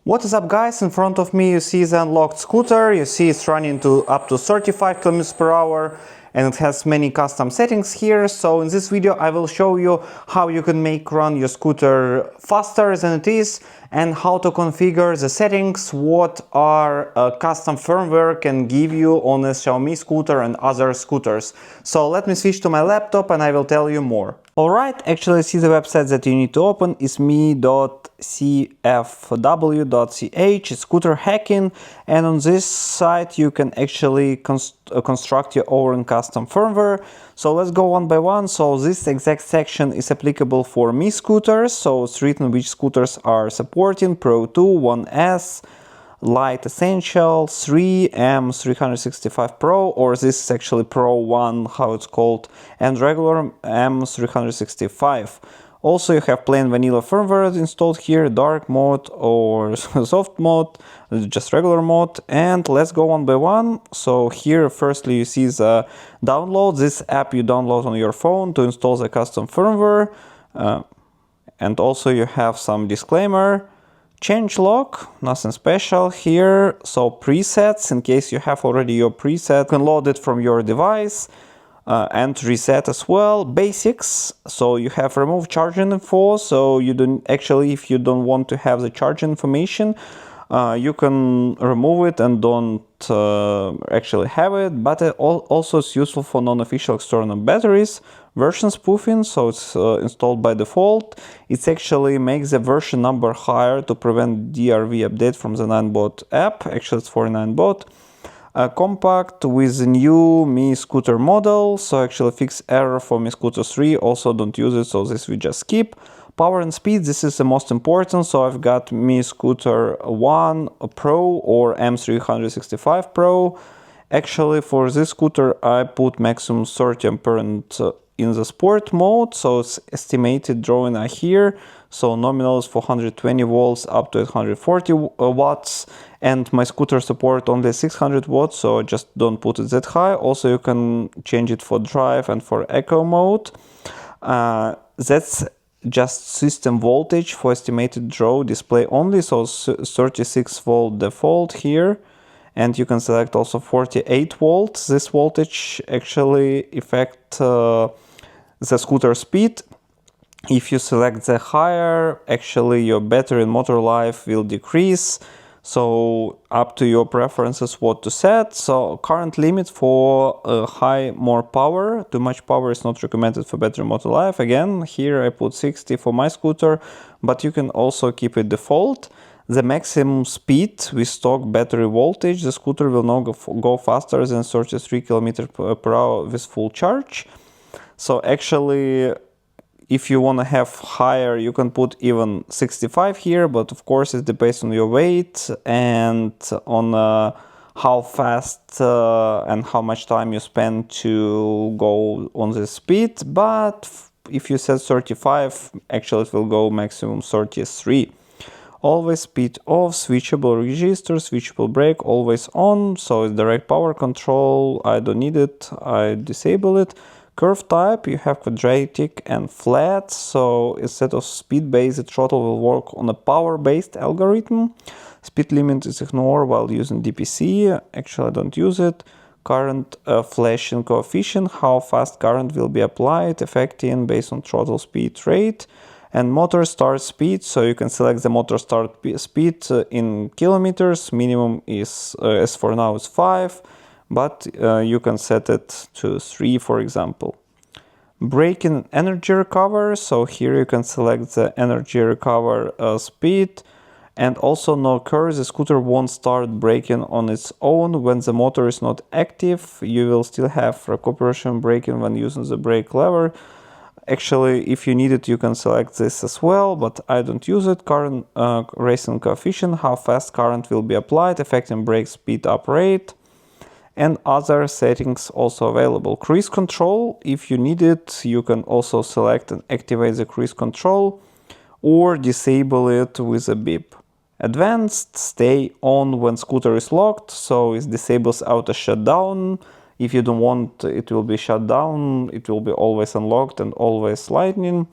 What is up, guys? In front of me you see the unlocked scooter. You see it's running to up to 35 km per hour and it has many custom settings here. So in this video I will show you how you can make run your scooter faster than it is and how to configure the settings, what our custom firmware can give you on a Xiaomi scooter and other scooters. So let me switch to my laptop and I will tell you more. Alright, actually see the website that you need to open is me.cfw.ch, scooter hacking, and on this site you can actually construct your own custom firmware. So let's go one by one. So this exact section is applicable for Mi scooters, so it's written which scooters are supporting: Pro 2, 1S, Light Essential, 3, M365 Pro, or this is actually Pro 1, how it's called, and regular M365. Also you have plain vanilla firmware installed here, dark mode or soft mode, just regular mode, and let's go one by one. So here firstly you see the download, this app you download on your phone to install the custom firmware, and also you have some disclaimer. Change log, nothing special here. So presets, in case you have already your preset, you can load it from your device and reset as well. Basics, so you have remove charging info, so you don't actually, if you don't want to have the charge information, you can remove it and don't actually have it, but it also is useful for non-official external batteries. Version spoofing, so it's installed by default. It actually makes the version number higher to prevent DRV update from the Ninebot app. Actually it's for Ninebot. Compact with the new Mi scooter model, so actually fix error for Mi scooter 3, also don't use it, so this we just skip. Power and speed, this is the most important, so I've got Mi scooter 1 Pro or M365 Pro. Actually for this scooter I put maximum 30 ampere in the sport mode, so it's estimated drawing here, so nominal is 420 volts up to 840 watts, and my scooter support only 600 watts, so just don't put it that high. Also you can change it for drive and for eco mode. That's just system voltage for estimated draw display only, so 36 volt default here, and you can select also 48 volts. This voltage actually affect the scooter speed. If you select the higher, actually your battery and motor life will decrease, so up to your preferences what to set. So current limit for high, more power, too much power is not recommended for battery and motor life. Again, here I put 60 for my scooter, but you can also keep it default. The maximum speed with stock battery voltage, the scooter will not go faster than 33 km per hour with full charge. So actually, if you want to have higher, you can put even 65 here, but of course it depends on your weight and on how fast and how much time you spend to go on the speed. But if you set 35, actually it will go maximum 33. Always speed off, switchable register, switchable brake, always on, so it's direct power control. I don't need it, I disable it. Curve type, you have quadratic and flat, so instead of speed-based, the throttle will work on a power-based algorithm. Speed limit is ignored while using DPC, actually I don't use it. Current flashing coefficient, how fast current will be applied, affecting based on throttle speed rate. And motor start speed, so you can select the motor start speed in kilometers. Minimum is, as for now, is 5. But you can set it to 3, for example. Braking energy recover, so here you can select the energy recover speed, and also no occur, the scooter won't start braking on its own when the motor is not active. You will still have recuperation braking when using the brake lever. Actually, if you need it, you can select this as well, but I don't use it. Current racing coefficient, how fast current will be applied, affecting brake speed up rate. And other settings also available. Cruise control, if you need it, you can also select and activate the cruise control or disable it with a beep. Advanced, stay on when scooter is locked, so it disables auto shutdown. If you don't want it will be shut down, it will be always unlocked and always lightning.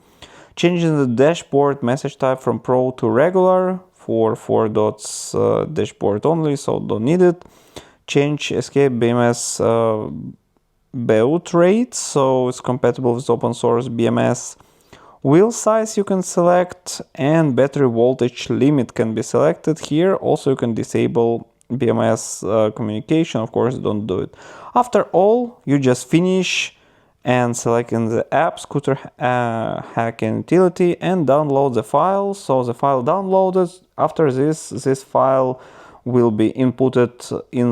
Changing the dashboard message type from Pro to regular. for 4 dots dashboard only, so don't need it. Change escape BMS boot rate, so it's compatible with open source BMS. Wheel size you can select, and battery voltage limit can be selected here. Also you can disable BMS communication, of course don't do it. After all, you just finish and select in the app scooter hacking utility and download the file. So the file downloaded. After this file will be inputted in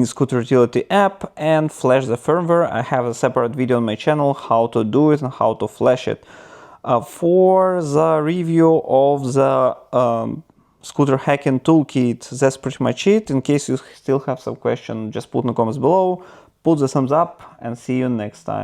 the scooter utility app and flash the firmware. I have a separate video on my channel how to do it and how to flash it. For the review of the scooter hacking toolkit, that's pretty much it. In case you still have some question, just put in the comments below, put the thumbs up, and see you next time.